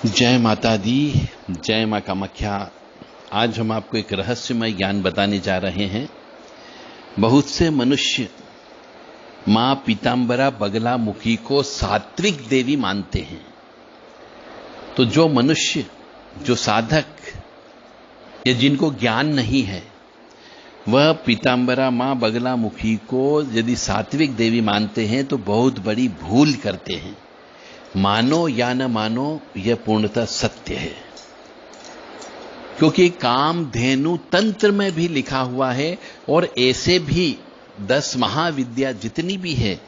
जय माता दी, जय मां कामाख्या। आज हम आपको एक रहस्यमय ज्ञान बताने जा रहे हैं। बहुत से मनुष्य मां पीतांबरा बगलामुखी को सात्विक देवी मानते हैं। तो जो मनुष्य, जो साधक या जिनको ज्ञान नहीं है, वह पीतांबरा मां बगलामुखी को यदि सात्विक देवी मानते हैं तो बहुत बड़ी भूल करते हैं। मानो या न मानो, यह पूर्णतः सत्य है, क्योंकि कामधेनु तंत्र में भी लिखा हुआ है और ऐसे भी 10 महाविद्या जितनी भी है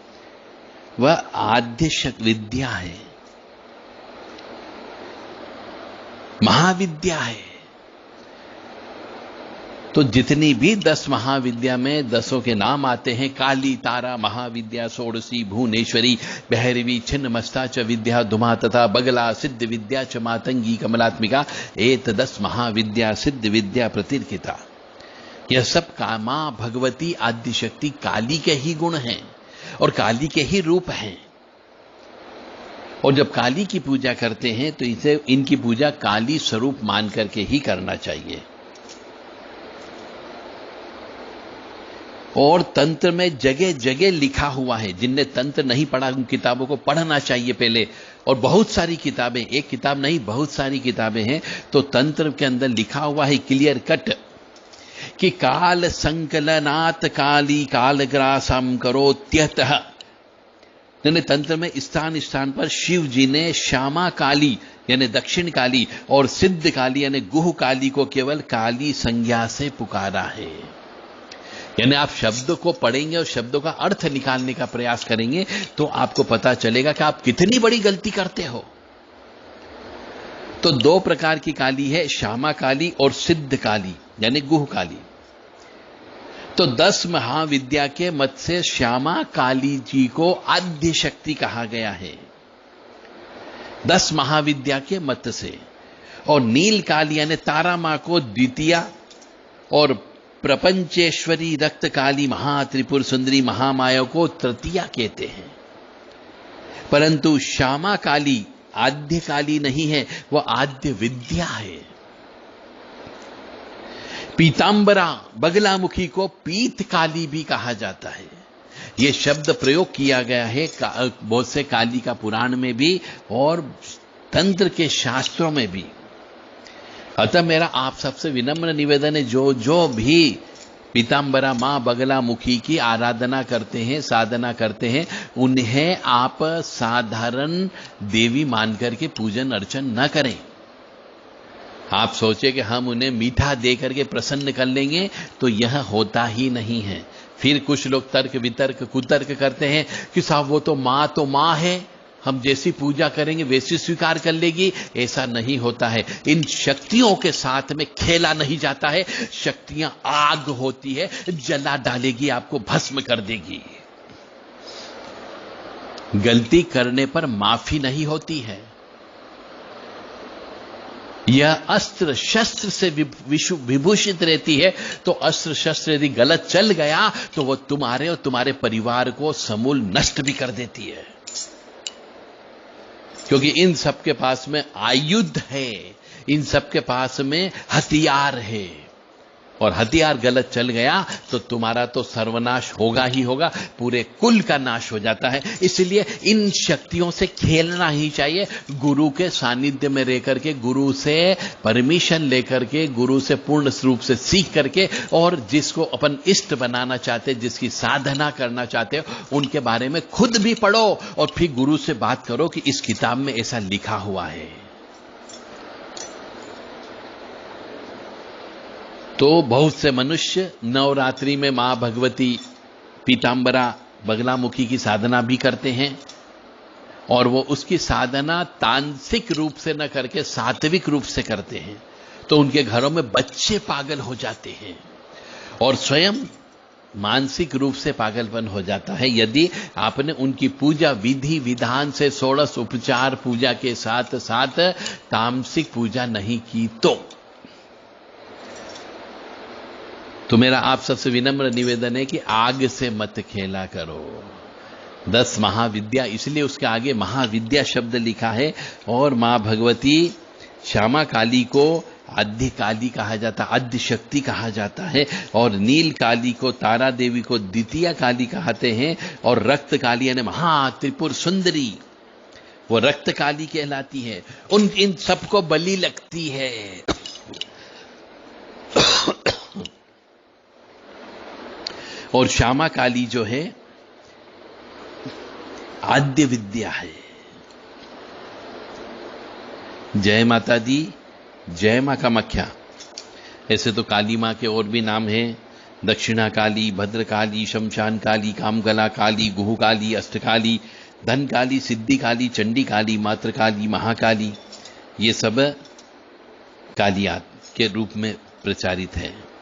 वह आद्य विद्या है, महाविद्या है। तो जितनी भी 10 महाविद्या में 10 के नाम आते हैं, काली, तारा, महाविद्या, षोडशी, भुवनेश्वरी, भैरवी, छिन्नमस्ता च विद्या, धुमा तथा बगला, सिद्ध विद्या च मातंगी कमलात्मिका, एत 10 महाविद्या सिद्ध विद्या प्रतिर्किता। यह सब मां भगवती आद्य शक्ति काली के ही गुण हैं और काली के ही रूप हैं। और जब काली की पूजा करते हैं तो इसे इनकी पूजा काली स्वरूप मान करके ही करना चाहिए। और तंत्र में जगह जगह लिखा हुआ है, जिनने तंत्र नहीं पढ़ा उन किताबों को पढ़ना चाहिए पहले। और बहुत सारी किताबें, एक किताब नहीं बहुत सारी किताबें हैं। तो तंत्र के अंदर लिखा हुआ है क्लियर कट कि काल संकलनात् काली कालग्रासम करोत्यतः। यानी तंत्र में स्थान स्थान पर शिव जी ने श्यामा काली यानी दक्षिण काली और सिद्ध काली यानी गुह काली को केवल काली संज्ञा से पुकारा है। यानी आप शब्द को पढ़ेंगे और शब्दों का अर्थ निकालने का प्रयास करेंगे तो आपको पता चलेगा कि आप कितनी बड़ी गलती करते हो। तो 2 प्रकार की काली है, श्यामा काली और सिद्ध काली यानी गुह काली। तो 10 महाविद्या के मत से श्यामा काली जी को आद्य शक्ति कहा गया है, 10 महाविद्या के मत से। और नील काली यानी तारा मां को द्वितीया और प्रपंचेश्वरी रक्त काली महात्रिपुर सुंदरी महामाया को तृतीया कहते हैं। परंतु श्यामा काली आद्य काली नहीं है, वह आद्य विद्या है। पीतांबरा बगलामुखी को पीत काली भी कहा जाता है। यह शब्द प्रयोग किया गया है बहुत से काली का पुराण में भी और तंत्र के शास्त्रों में भी। अतः मेरा आप सबसे विनम्र निवेदन है, जो भी पीतांबरा मां बगलामुखी की आराधना करते हैं, साधना करते हैं, उन्हें आप साधारण देवी मान करके पूजन अर्चन न करें। आप सोचे कि हम उन्हें मीठा दे करके प्रसन्न कर लेंगे, तो यह होता ही नहीं है। फिर कुछ लोग तर्क वितर्क कुतर्क करते हैं कि साहब वो तो मां है, हम जैसी पूजा करेंगे वैसी स्वीकार कर लेगी। ऐसा नहीं होता है। इन शक्तियों के साथ में खेला नहीं जाता है। शक्तियां आग होती है, जला डालेगी, आपको भस्म कर देगी। गलती करने पर माफी नहीं होती है। यह अस्त्र शस्त्र से विभूषित रहती है। तो अस्त्र शस्त्र यदि गलत चल गया तो वह तुम्हारे और तुम्हारे परिवार को समूल नष्ट भी कर देती है, क्योंकि इन सबके पास में आयुध है, इन सबके पास में हथियार है। और हथियार गलत चल गया तो तुम्हारा तो सर्वनाश होगा ही होगा, पूरे कुल का नाश हो जाता है। इसलिए इन शक्तियों से खेलना ही चाहिए। गुरु के सानिध्य में रह करके, गुरु से परमिशन लेकर के, गुरु से पूर्ण रूप से सीख करके, और जिसको अपन इष्ट बनाना चाहते, जिसकी साधना करना चाहते हो, उनके बारे में खुद भी पढ़ो और फिर गुरु से बात करो कि इस किताब में ऐसा लिखा हुआ है। तो बहुत से मनुष्य नवरात्रि में मां भगवती पीतांबरा बगलामुखी की साधना भी करते हैं, और वो उसकी साधना तांत्रिक रूप से न करके सात्विक रूप से करते हैं। तो उनके घरों में बच्चे पागल हो जाते हैं और स्वयं मानसिक रूप से पागलपन हो जाता है, यदि आपने उनकी पूजा विधि विधान से 16 उपचार पूजा के साथ साथ तामसिक पूजा नहीं की। तो मेरा आप सबसे विनम्र निवेदन है कि आग से मत खेला करो। 10 महाविद्या, इसलिए उसके आगे महाविद्या शब्द लिखा है। और मां भगवती श्यामा काली को आद्य काली कहा जाता, आद्य शक्ति कहा जाता है। और नील काली को, तारा देवी को द्वितीय काली कहते हैं। और रक्त काली यानी महा त्रिपुर सुंदरी, वो रक्त काली कहलाती है। इन सबको बलि लगती है। और श्यामा काली जो है आद्य विद्या है। जय माता दी, जय मां कामाख्या। ऐसे तो काली मां के और भी नाम हैं, दक्षिणा काली, भद्र काली, शमशान काली, कामगला काली, गुह काली, अष्टकाली, धन काली, सिद्धि काली, चंडी काली, मात्र काली, महाकाली, ये सब कालियात के रूप में प्रचारित है।